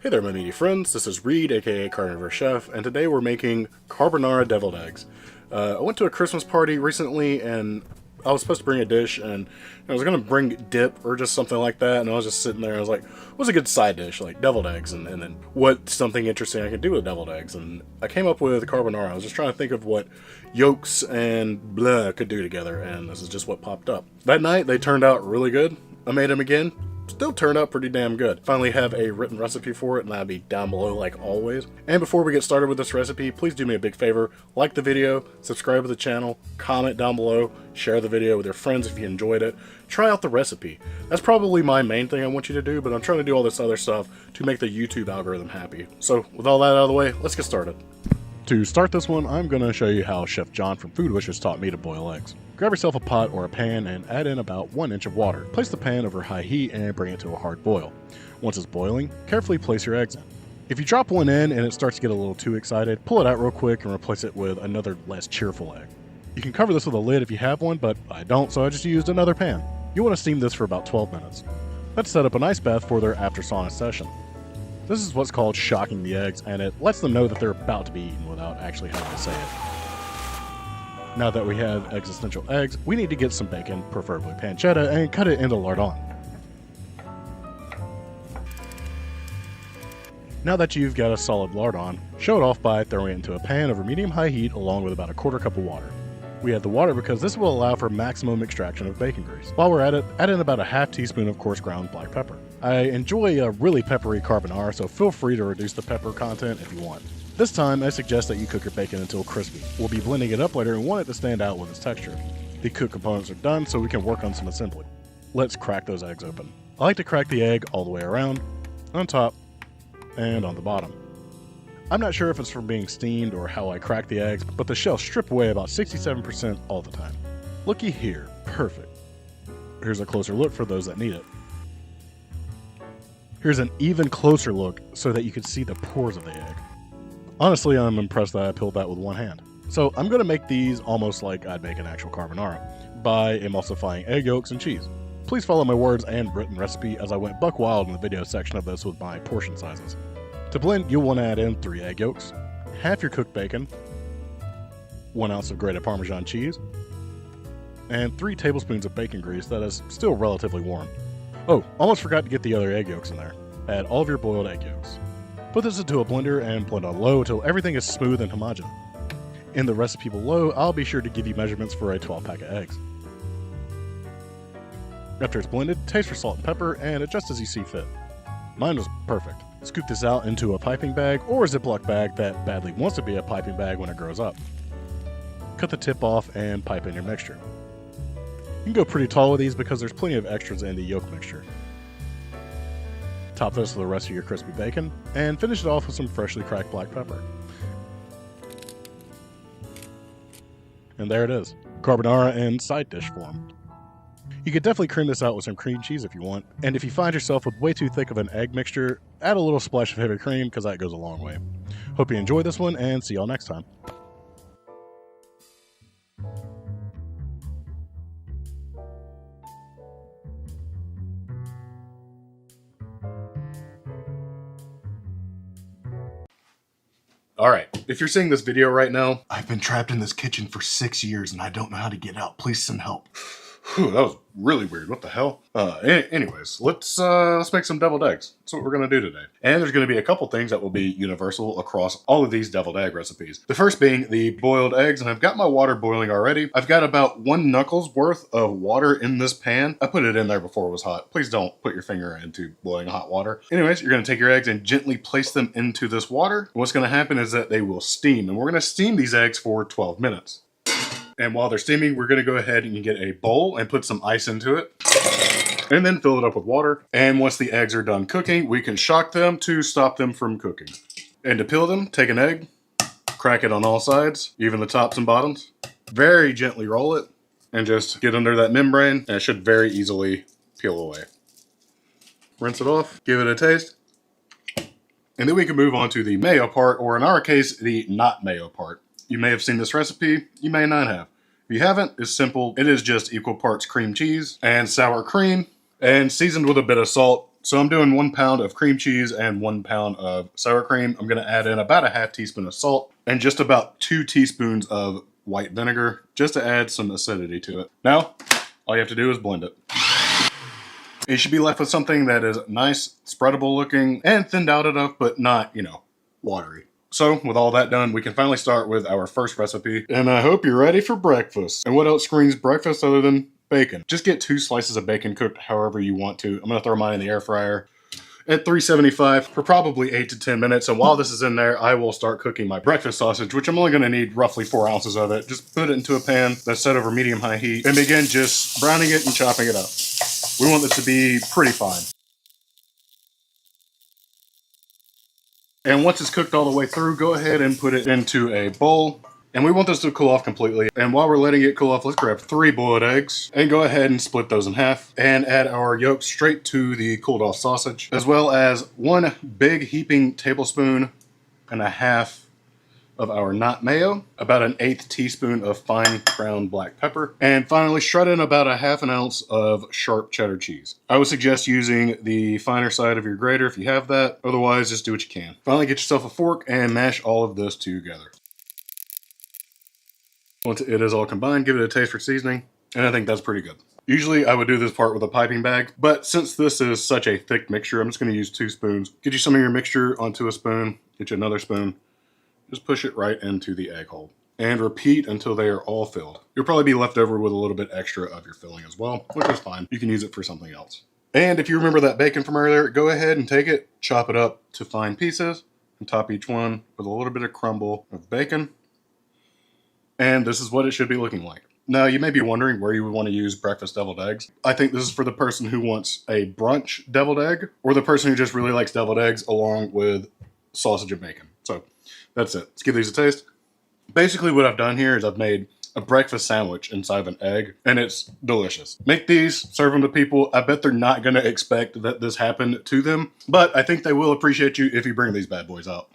Hey there, my meaty friends. This is Reed, aka CarnivorousChef, and today we're making carbonara deviled eggs. I went to a Christmas party recently, and I was supposed to bring a dish, and I was going to bring dip or just something like that, and I was just sitting there, and I was like, what's a good side dish? Like deviled eggs, and then what's something interesting I could do with deviled eggs? And I came up with carbonara. I was just trying to think of what yolks and blah could do together, and this is just what popped up. That night, they turned out really good. I made them again. Still turned out pretty damn good. Finally have a written recipe for it, and that'll be down below like always. And before we get started with this recipe, please do me a big favor, like the video, subscribe to the channel, comment down below, share the video with your friends if you enjoyed it, try out the recipe. That's probably my main thing I want you to do, but I'm trying to do all this other stuff to make the YouTube algorithm happy. So with all that out of the way, let's get started. To start this one, I'm going to show you how Chef John from Food Wishers taught me to boil eggs. Grab yourself a pot or a pan and add in about 1 inch of water. Place the pan over high heat and bring it to a hard boil. Once it's boiling, carefully place your eggs in. If you drop one in and it starts to get a little too excited, pull it out real quick and replace it with another less cheerful egg. You can cover this with a lid if you have one, but I don't, so I just used another pan. You want to steam this for about 12 minutes. Let's set up an ice bath for their after sauna session. This is what's called shocking the eggs, and it lets them know that they're about to be eaten without actually having to say it. Now that we have existential eggs, we need to get some bacon, preferably pancetta, and cut it into lardon. Now that you've got a solid lardon, show it off by throwing it into a pan over medium-high heat along with about a quarter cup of water. We add the water because this will allow for maximum extraction of bacon grease. While we're at it, add in about a half teaspoon of coarse ground black pepper. I enjoy a really peppery carbonara, so feel free to reduce the pepper content if you want. This time, I suggest that you cook your bacon until crispy. We'll be blending it up later and want it to stand out with its texture. The cooked components are done, so we can work on some assembly. Let's crack those eggs open. I like to crack the egg all the way around, on top, and on the bottom. I'm not sure if it's from being steamed or how I crack the eggs, but the shells strip away about 67% all the time. Looky here, perfect. Here's a closer look for those that need it. Here's an even closer look so that you can see the pores of the egg. Honestly, I'm impressed that I peeled that with one hand. So I'm going to make these almost like I'd make an actual carbonara, by emulsifying egg yolks and cheese. Please follow my words and written recipe as I went buck wild in the video section of this with my portion sizes. To blend, you'll want to add in 3 egg yolks, half your cooked bacon, 1 ounce of grated Parmesan cheese, and 3 tablespoons of bacon grease that is still relatively warm. Oh, almost forgot to get the other egg yolks in there. Add all of your boiled egg yolks. Put this into a blender and blend on low until everything is smooth and homogeneous. In the recipe below, I'll be sure to give you measurements for a 12-pack of eggs. After it's blended, taste for salt and pepper and adjust as you see fit. Mine was perfect. Scoop this out into a piping bag or a Ziploc bag that badly wants to be a piping bag when it grows up. Cut the tip off and pipe in your mixture. You can go pretty tall with these because there's plenty of extras in the yolk mixture. Top this with the rest of your crispy bacon, and finish it off with some freshly cracked black pepper. And there it is, carbonara in side dish form. You could definitely cream this out with some cream cheese if you want, and if you find yourself with way too thick of an egg mixture, add a little splash of heavy cream because that goes a long way. Hope you enjoyed this one, and see y'all next time. Alright, if you're seeing this video right now, I've been trapped in this kitchen for 6 years and I don't know how to get out. Please send help. Whew, that was really weird. What the hell? Anyways, let's make some deviled eggs. That's what we're going to do today. And there's going to be a couple things that will be universal across all of these deviled egg recipes. The first being the boiled eggs, and I've got my water boiling already. I've got about 1 knuckles worth of water in this pan. I put it in there before it was hot. Please don't put your finger into boiling hot water. Anyways, you're going to take your eggs and gently place them into this water. What's going to happen is that they will steam, and we're going to steam these eggs for 12 minutes. And while they're steaming, we're going to go ahead and get a bowl and put some ice into it. And then fill it up with water. And once the eggs are done cooking, we can shock them to stop them from cooking. And to peel them, take an egg, crack it on all sides, even the tops and bottoms. Very gently roll it, and just get under that membrane, and it should very easily peel away. Rinse it off, give it a taste. And then we can move on to the mayo part, or in our case, the not mayo part. You may have seen this recipe, you may not have. If you haven't, it's simple. It is just equal parts cream cheese and sour cream, and seasoned with a bit of salt, So I'm doing 1 pound of cream cheese and 1 pound of sour cream. I'm going to add in about a half teaspoon of salt and just about 2 teaspoons of white vinegar just to add some acidity to it. Now, all you have to do is blend it. You should be left with something that is nice, spreadable looking, and thinned out enough, but not, you know, watery. So, with all that done, we can finally start with our first recipe. And I hope you're ready for breakfast. And what else screams breakfast other than bacon? Just get 2 slices of bacon cooked however you want to. I'm going to throw mine in the air fryer at 375 for probably 8 to 10 minutes. And while this is in there, I will start cooking my breakfast sausage, which I'm only going to need roughly 4 ounces of it. Just put it into a pan that's set over medium-high heat and begin just browning it and chopping it up. We want this to be pretty fine. And once it's cooked all the way through, go ahead and put it into a bowl. And we want this to cool off completely. And while we're letting it cool off, let's grab 3 boiled eggs and go ahead and split those in half and add our yolks straight to the cooled off sausage, as well as 1 big heaping tablespoon and a half of our not mayo, about an 1/8 teaspoon of fine ground black pepper, and finally shred in about a 1/2 ounce of sharp cheddar cheese. I would suggest using the finer side of your grater if you have that. Otherwise, just do what you can. Finally, get yourself a fork and mash all of this together. Once it is all combined, give it a taste for seasoning, and I think that's pretty good. Usually I would do this part with a piping bag, but since this is such a thick mixture, I'm just going to use 2 spoons. Get you some of your mixture onto a spoon, get you another spoon, just push it right into the egg hole, and repeat until they are all filled. You'll probably be left over with a little bit extra of your filling as well, which is fine. You can use it for something else. And if you remember that bacon from earlier, go ahead and take it, chop it up to fine pieces, and top each one with a little bit of crumble of bacon. And this is what it should be looking like. Now, you may be wondering where you would want to use breakfast deviled eggs. I think this is for the person who wants a brunch deviled egg, or the person who just really likes deviled eggs along with sausage and bacon. So that's it. Let's give these a taste. Basically what I've done here is I've made a breakfast sandwich inside of an egg, and it's delicious. Make these, serve them to people. I bet they're not going to expect that this happened to them, but I think they will appreciate you if you bring these bad boys out.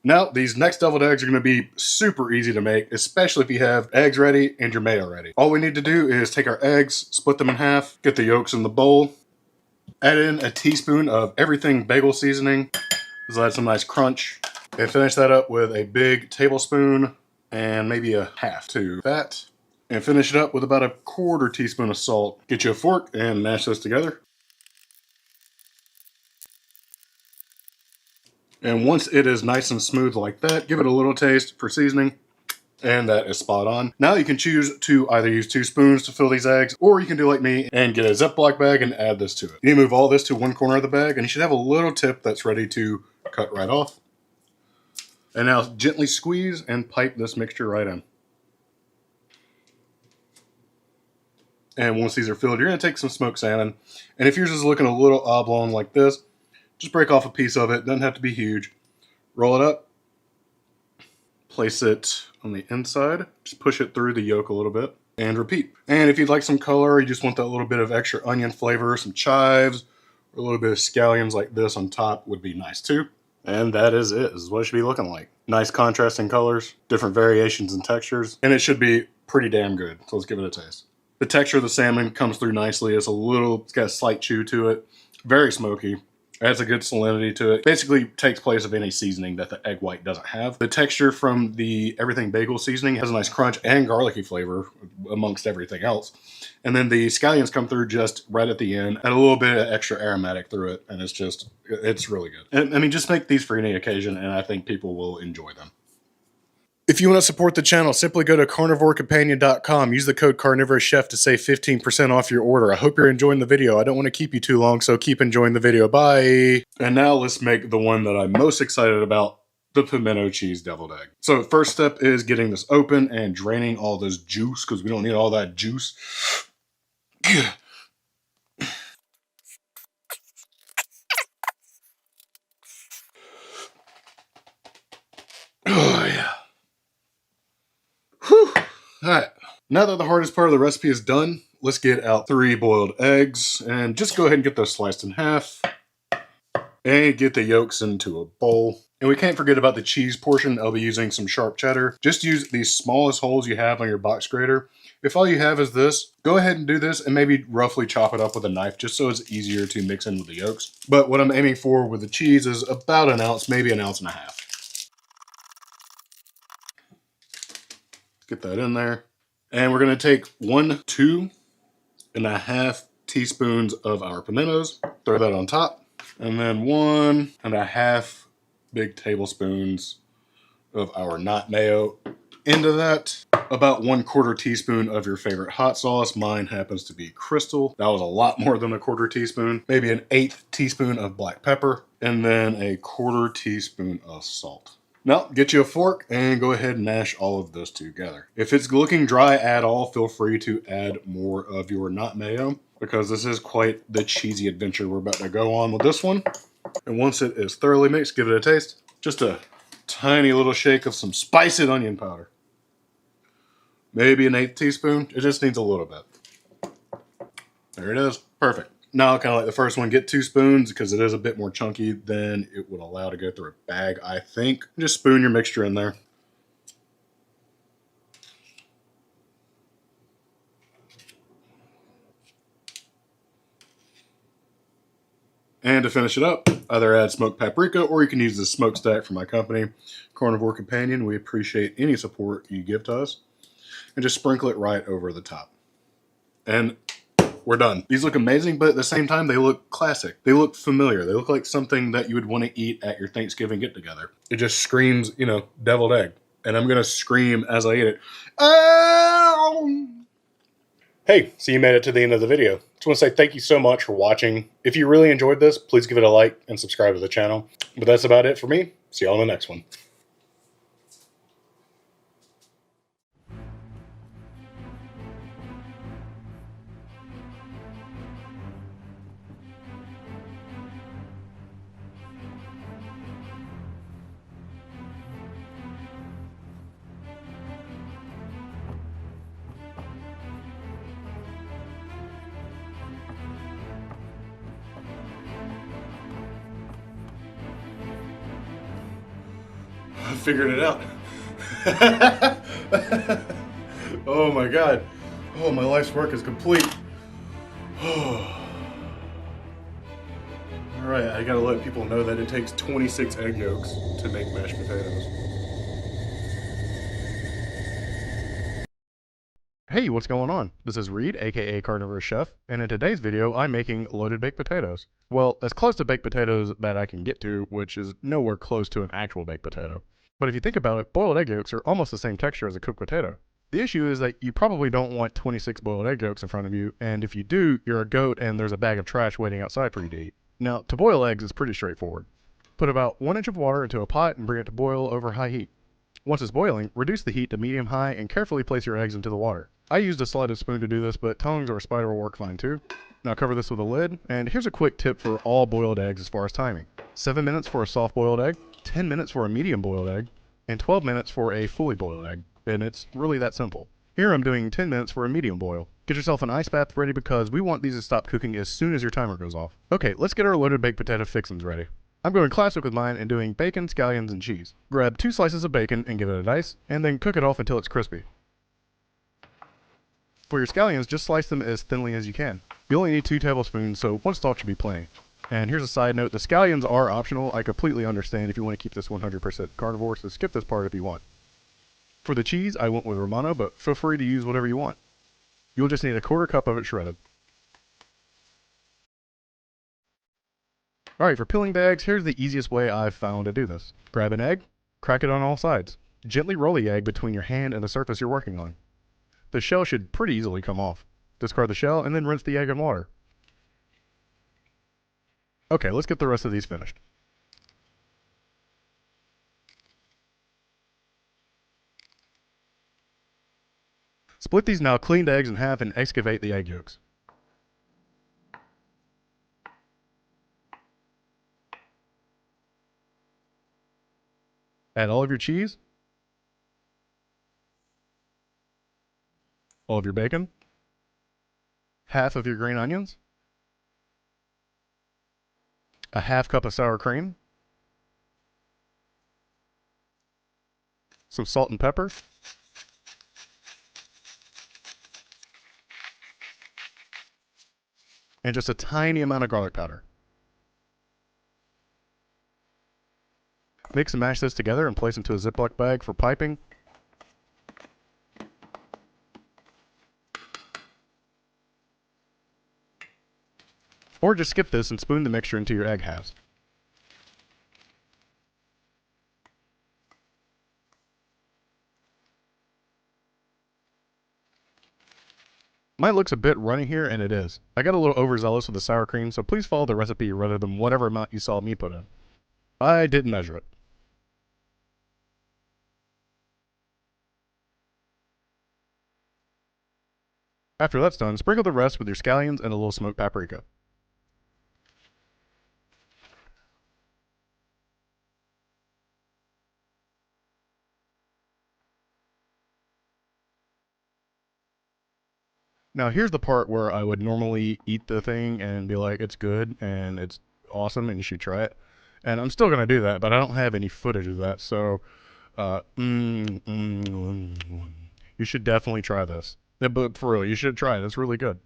Now, these next deviled eggs are going to be super easy to make, especially if you have eggs ready and your mayo ready. All we need to do is take our eggs, split them in half, get the yolks in the bowl, add in a teaspoon of everything bagel seasoning. This will add some nice crunch. And finish that up with a big tablespoon and maybe a half to that. And finish it up with about a 1/4 teaspoon of salt. Get you a fork and mash this together. And once it is nice and smooth like that, give it a little taste for seasoning. And that is spot on. Now you can choose to either use 2 spoons to fill these eggs, or you can do like me and get a Ziploc bag and add this to it. You need to move all this to one corner of the bag, and you should have a little tip that's ready to cut right off. And now gently squeeze and pipe this mixture right in. And once these are filled, you're going to take some smoked salmon. And if yours is looking a little oblong like this, just break off a piece of it. Doesn't have to be huge. Roll it up. Place it on the inside. Just push it through the yolk a little bit. And repeat. And if you'd like some color, you just want that little bit of extra onion flavor, some chives, or a little bit of scallions like this on top would be nice too. And that is it. This is what it should be looking like. Nice contrasting colors, different variations and textures, and it should be pretty damn good. So let's give it a taste. The texture of the salmon comes through nicely. It's got a slight chew to it. Very smoky. Adds a good salinity to it. Basically takes place of any seasoning that the egg white doesn't have. The texture from the everything bagel seasoning has a nice crunch and garlicky flavor amongst everything else. And then the scallions come through just right at the end, add a little bit of extra aromatic through it, and it's really good. And I mean, just make these for any occasion, and I think people will enjoy them. If you want to support the channel, simply go to CarnivoreCompanion.com. Use the code CarnivorousChef to save 15% off your order. I hope you're enjoying the video. I don't want to keep you too long, so keep enjoying the video. Bye! And now let's make the one that I'm most excited about, the pimento cheese deviled egg. So first step is getting this open and draining all this juice, because we don't need all that juice. Oh, yeah. Whew. Alright, now that the hardest part of the recipe is done, let's get out 3 boiled eggs and just go ahead and get those sliced in half and get the yolks into a bowl. And we can't forget about the cheese portion. I'll be using some sharp cheddar. Just use the smallest holes you have on your box grater. If all you have is this, go ahead and do this and maybe roughly chop it up with a knife just so it's easier to mix in with the yolks. But what I'm aiming for with the cheese is about an ounce, maybe an ounce and a half. Get that in there. And we're going to take 2.5 teaspoons of our pimentos, throw that on top, and then 1.5 big tablespoons of our not mayo into that. About 1/4 teaspoon of your favorite hot sauce. Mine happens to be Crystal. That was a lot more than a 1/4 teaspoon. Maybe an 1/8 teaspoon of black pepper, and then a 1/4 teaspoon of salt. Now, get you a fork and go ahead and mash all of this together. If it's looking dry at all, feel free to add more of your not mayo, because this is quite the cheesy adventure we're about to go on with this one. And once it is thoroughly mixed, give it a taste. Just a tiny little shake of some spiced onion powder. Maybe an 1/8 teaspoon. It just needs a little bit. There it is. Perfect. Now, kind of like the first one, get 2 spoons because it is a bit more chunky than it would allow to go through a bag, I think. Just spoon your mixture in there. And to finish it up, either add smoked paprika or you can use the smokestack from my company, Carnivore Companion. We appreciate any support you give to us. And just sprinkle it right over the top. And we're done. These look amazing, but at the same time, they look classic. They look familiar. They look like something that you would want to eat at your Thanksgiving get-together. It just screams, you know, deviled egg. And I'm going to scream as I eat it. Oh! Hey, so you made it to the end of the video. Just want to say thank you so much for watching. If you really enjoyed this, please give it a like and subscribe to the channel. But that's about it for me. See y'all in the next one. I figured it out. Oh my god. Oh, my life's work is complete. Alright, I gotta let people know that it takes 26 egg yolks to make mashed potatoes. Hey, what's going on? This is Reed, aka CarnivorousChef, and in today's video, I'm making loaded baked potatoes. Well, as close to baked potatoes that I can get to, which is nowhere close to an actual baked potato. But if you think about it, boiled egg yolks are almost the same texture as a cooked potato. The issue is that you probably don't want 26 boiled egg yolks in front of you, and if you do, you're a goat and there's a bag of trash waiting outside for you to eat. Now, to boil eggs is pretty straightforward. Put about 1 inch of water into a pot and bring it to boil over high heat. Once it's boiling, reduce the heat to medium-high and carefully place your eggs into the water. I used a slotted spoon to do this, but tongs or a spider will work fine too. Now cover this with a lid, and here's a quick tip for all boiled eggs as far as timing. 7 minutes for a soft boiled egg, 10 minutes for a medium boiled egg, and 12 minutes for a fully boiled egg. And it's really that simple. Here I'm doing 10 minutes for a medium boil. Get yourself an ice bath ready because we want these to stop cooking as soon as your timer goes off. Okay, let's get our loaded baked potato fixins ready. I'm going classic with mine and doing bacon, scallions, and cheese. Grab 2 slices of bacon and give it a dice, and then cook it off until it's crispy. For your scallions, just slice them as thinly as you can. You only need 2 tablespoons, so 1 stalk should be plenty. And here's a side note, the scallions are optional. I completely understand if you want to keep this 100% carnivore, so skip this part if you want. For the cheese, I went with Romano, but feel free to use whatever you want. You'll just need a 1/4 cup of it shredded. Alright, for peeling the eggs, here's the easiest way I've found to do this. Grab an egg, crack it on all sides. Gently roll the egg between your hand and the surface you're working on. The shell should pretty easily come off. Discard the shell and then rinse the egg in water. Okay, let's get the rest of these finished. Split these now cleaned eggs in half and excavate the egg yolks. Add all of your cheese, all of your bacon, half of your green onions, a 1/2 cup of sour cream, some salt and pepper, and just a tiny amount of garlic powder. Mix and mash this together and place into a Ziploc bag for piping. Or just skip this and spoon the mixture into your egg halves. Mine looks a bit runny here, and it is. I got a little overzealous with the sour cream, so please follow the recipe rather than whatever amount you saw me put in. I didn't measure it. After that's done, sprinkle the rest with your scallions and a little smoked paprika. Now here's the part where I would normally eat the thing and be like, it's good and it's awesome and you should try it. And I'm still going to do that, but I don't have any footage of that, so you should definitely try this. Yeah, but for real, you should try it. It's really good.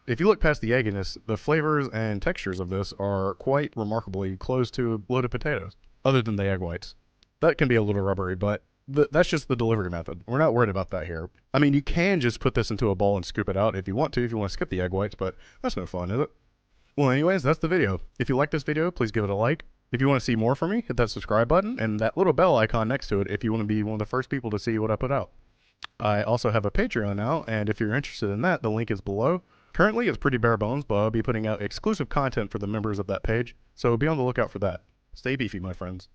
If you look past the egginess, the flavors and textures of this are quite remarkably close to loaded potatoes, other than the egg whites. That can be a little rubbery, but that's just the delivery method. We're not worried about that here. I mean, you can just put this into a bowl and scoop it out if you want to skip the egg whites, but that's no fun, is it? Well, anyways, that's the video. If you like this video, please give it a like. If you want to see more from me, hit that subscribe button and that little bell icon next to it if you want to be one of the first people to see what I put out. I also have a Patreon now, and if you're interested in that, the link is below. Currently, it's pretty bare bones, but I'll be putting out exclusive content for the members of that page, so be on the lookout for that. Stay beefy, my friends.